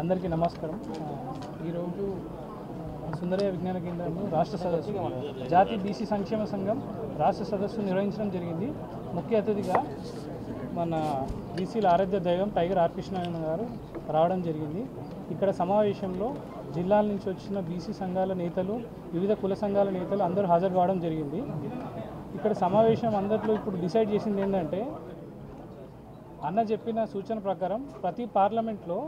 అందరికీ నమస్కారం. ఈరోజు సుందరయ్య విజ్ఞాన కేంద్రంలో రాష్ట్ర సదస్సు జాతీయ బీసీ సంక్షేమ సంఘం రాష్ట్ర సదస్సు నిర్వహించడం జరిగింది. ముఖ్య అతిథిగా మన బీసీల ఆరాధ్య దైవం టైగర్ ఆర్ కృష్ణారాయణ గారు రావడం జరిగింది. ఇక్కడ సమావేశంలో జిల్లాల నుంచి వచ్చిన బీసీ సంఘాల నేతలు, వివిధ కుల సంఘాల నేతలు అందరూ హాజరు కావడం జరిగింది. ఇక్కడ సమావేశం అందరిలో ఇప్పుడు డిసైడ్ చేసింది ఏంటంటే, అన్న చెప్పిన సూచన ప్రకారం ప్రతి పార్లమెంట్లో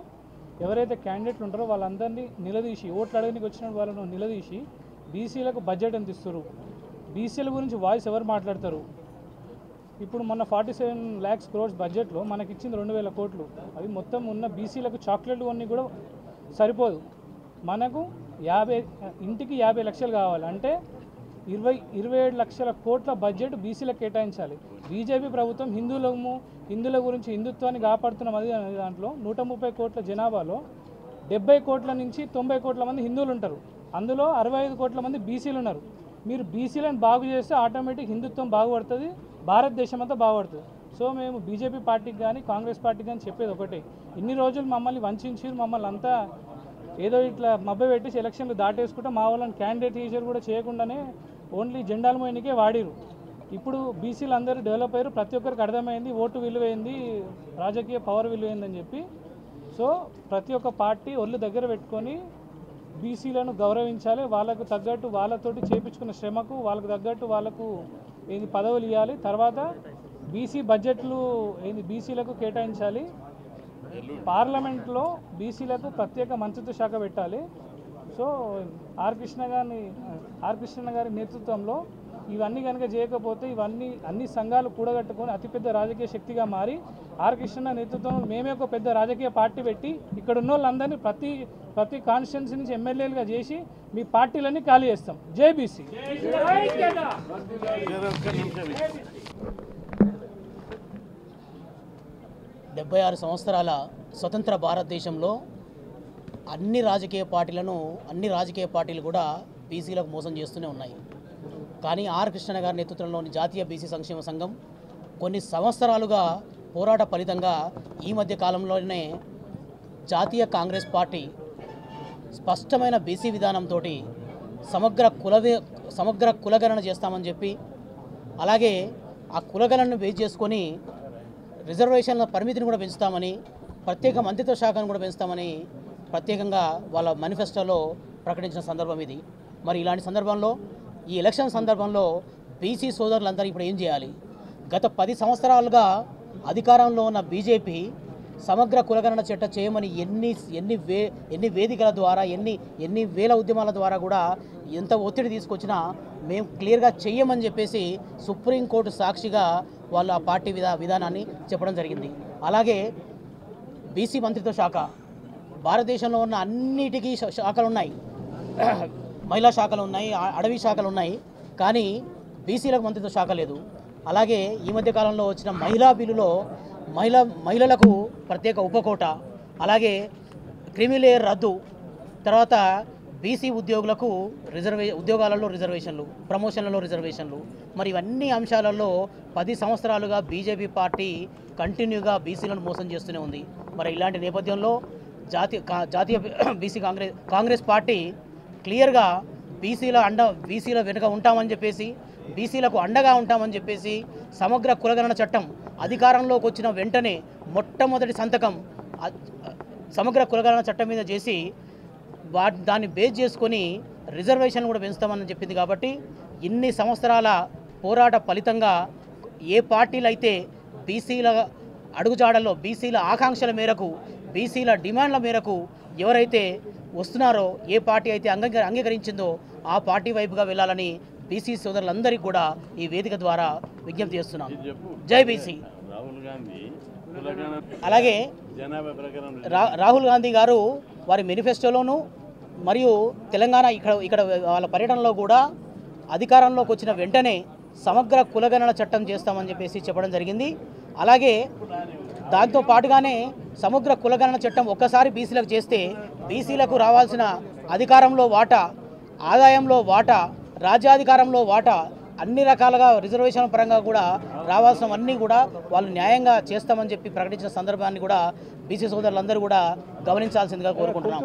ఎవరైతే క్యాండిడేట్లు ఉంటారో వాళ్ళందరినీ నిలదీసి, ఓట్లు అడగడానికి వచ్చిన వాళ్ళను నిలదీసి బీసీలకు బడ్జెట్ ఎంత ఇస్తారు, బీసీల గురించి వాయిస్ ఎవరు మాట్లాడతారు. ఇప్పుడు మొన్న 47 lakhs crores బడ్జెట్లో మనకి ఇచ్చింది 2000 కోట్లు. అవి మొత్తం ఉన్న బీసీలకు చాక్లెట్లు కొన్ని కూడా సరిపోదు. మనకు ఇంటికి 50 లక్షలు కావాలి. అంటే 27 లక్షల కోట్ల బడ్జెట్ బీసీలకు కేటాయించాలి. బీజేపీ ప్రభుత్వం హిందువుల గురించి హిందుత్వాన్ని కాపాడుతున్న దాంట్లో 130 కోట్ల జనాభాలో 70 కోట్ల నుంచి 90 కోట్ల మంది హిందువులు ఉంటారు. అందులో 65 కోట్ల మంది బీసీలు ఉన్నారు. మీరు బీసీలను బాగు చేస్తే ఆటోమేటిక్ హిందుత్వం బాగుపడుతుంది, భారతదేశం అంతా బాగుపడుతుంది. సో మేము బీజేపీ పార్టీకి కానీ కాంగ్రెస్ పార్టీకి కానీ చెప్పేది ఒకటే, ఇన్ని రోజులు మమ్మల్ని వంచి మమ్మల్ని అంతా ఏదో ఇట్లా మబ్బ పెట్టేసి ఎలక్షన్లు దాటేసుకుంటే మా వాళ్ళని క్యాండిడేట్ టీచర్ కూడా చేయకుండానే ఓన్లీ జెండాల మోయనికే వాడిరు. ఇప్పుడు బీసీలు అందరూ డెవలప్ అయ్యారు, ప్రతి ఒక్కరికి అర్థమైంది ఓటు విలువైంది, రాజకీయ పవర్ విలువైందని చెప్పి. సో ప్రతి ఒక్క పార్టీ ఒళ్ళు దగ్గర పెట్టుకొని బీసీలను గౌరవించాలి, వాళ్ళకు తగ్గట్టు వాళ్ళతోటి చేపించుకున్న శ్రమకు వాళ్ళకు తగ్గట్టు వాళ్ళకు పదవులు ఇవ్వాలి. తర్వాత బీసీ బడ్జెట్లు బీసీలకు కేటాయించాలి. పార్లమెంట్లో బీసీలకు ప్రత్యేక మంత్రిత్వ శాఖ పెట్టాలి. సో ఆర్ కృష్ణ గారి నేతృత్వంలో ఇవన్నీ కనుక చేయకపోతే అన్ని సంఘాలు కూడగట్టుకొని అతిపెద్ద రాజకీయ శక్తిగా మారి ఆర్ కృష్ణ నేతృత్వంలో మేమే ఒక పెద్ద రాజకీయ పార్టీ పెట్టి ఇక్కడ ఉన్న వాళ్ళందరినీ ప్రతి కాన్స్టిట్యున్సీ నుంచి ఎమ్మెల్యేలుగా చేసి మీ పార్టీలన్నీ ఖాళీ చేస్తాం. జై బీసీ. 76 సంవత్సరాల స్వతంత్ర భారతదేశంలో అన్ని రాజకీయ పార్టీలు కూడా బీసీలకు మోసం చేస్తూనే ఉన్నాయి. కానీ ఆర్ కృష్ణ గారి నేతృత్వంలోని జాతీయ బీసీ సంక్షేమ సంఘం కొన్ని సంవత్సరాలుగా పోరాట ఫలితంగా ఈ మధ్య కాలంలోనే జాతీయ కాంగ్రెస్ పార్టీ స్పష్టమైన బీసీ విధానంతో సమగ్ర కులగణన చేస్తామని చెప్పి, అలాగే ఆ కులగణనను బేస్ చేసుకొని రిజర్వేషన్ల పరిమితిని కూడా పెంచుతామని, ప్రత్యేక మంత్రిత్వ శాఖను కూడా పెంచుతామని ప్రత్యేకంగా వాళ్ళ మేనిఫెస్టోలో ప్రకటించిన సందర్భం ఇది. మరి ఇలాంటి సందర్భంలో ఈ ఎలక్షన్ సందర్భంలో బీసీ సోదరులందరూ ఇప్పుడు ఏం చేయాలి? గత 10 సంవత్సరాలుగా అధికారంలో ఉన్న బీజేపీ సమగ్ర కులగణన చట్టం చేయమని ఎన్ని వేదికల ద్వారా ఎన్ని వేల ఉద్యమాల ద్వారా కూడా ఎంత ఒత్తిడి తీసుకొచ్చినా మేము క్లియర్గా చెయ్యమని చెప్పేసి సుప్రీంకోర్టు సాక్షిగా వాళ్ళు ఆ పార్టీ విధానాన్ని చెప్పడం జరిగింది. అలాగే బీసీ మంత్రిత్వ శాఖ భారతదేశంలో ఉన్న అన్నిటికీ శాఖలు ఉన్నాయి, మహిళా శాఖలు ఉన్నాయి, అడవి శాఖలు ఉన్నాయి, కానీ బీసీలకు మంత్రిత్వ శాఖ లేదు. అలాగే ఈ మధ్య కాలంలో వచ్చిన మహిళా బిల్లులో మహిళలకు ప్రత్యేక ఉపకోట, అలాగే క్రిమిలేయర్ రద్దు, తర్వాత బీసీ ఉద్యోగులకు ఉద్యోగాలలో రిజర్వేషన్లు, ప్రమోషన్లలో రిజర్వేషన్లు, మరి ఇవన్నీ అంశాలలో 10 సంవత్సరాలుగా బీజేపీ పార్టీ కంటిన్యూగా బీసీలను మోసం చేస్తూనే ఉంది. మరి ఇలాంటి నేపథ్యంలో జాతీయ బీసీ కాంగ్రెస్ పార్టీ క్లియర్గా బీసీల వెనుక ఉంటామని చెప్పేసి, బీసీలకు అండగా ఉంటామని చెప్పేసి సమగ్ర కులగణన చట్టం అధికారంలోకి వచ్చిన వెంటనే మొట్టమొదటి సంతకం సమగ్ర కులగణన చట్టం మీద చేసి దాన్ని బేస్ చేసుకొని రిజర్వేషన్ కూడా పెంచుతామని చెప్పింది. కాబట్టి ఇన్ని సంవత్సరాల పోరాట ఫలితంగా ఏ పార్టీలు అయితే బీసీల అడుగుజాడల్లో, బీసీల ఆకాంక్షల మేరకు, బీసీల డిమాండ్ల మేరకు ఎవరైతే వస్తున్నారో, ఏ పార్టీ అయితే అంగీకరించిందో ఆ పార్టీ వైపుగా వెళ్ళాలని బీసీ సోదరులందరికీ కూడా ఈ వేదిక ద్వారా విజ్ఞప్తి చేస్తున్నాను. జై బీసీ. అలాగే రాహుల్ గాంధీ గారు వారి మేనిఫెస్టోలోను మరియు తెలంగాణ ఇక్కడ వాళ్ళ పర్యటనలో కూడా అధికారంలోకి వచ్చిన వెంటనే సమగ్ర కులగణన చట్టం చేస్తామని చెప్పేసి చెప్పడం జరిగింది. అలాగే దాంతో పాటుగానే సమగ్ర కులగణన చట్టం ఒక్కసారి బీసీలకు చేస్తే బీసీలకు రావాల్సిన అధికారంలో వాటా, ఆదాయంలో వాటా, రాజ్యాధికారంలో వాటా అన్ని రకాలుగా రిజర్వేషన్ పరంగా కూడా రావాల్సినవన్నీ కూడా వాళ్ళు న్యాయంగా చేస్తామని చెప్పి ప్రకటించిన సందర్భాన్ని కూడా బీసీ సోదరులందరూ కూడా గమనించాల్సిందిగా కోరుకుంటున్నాం.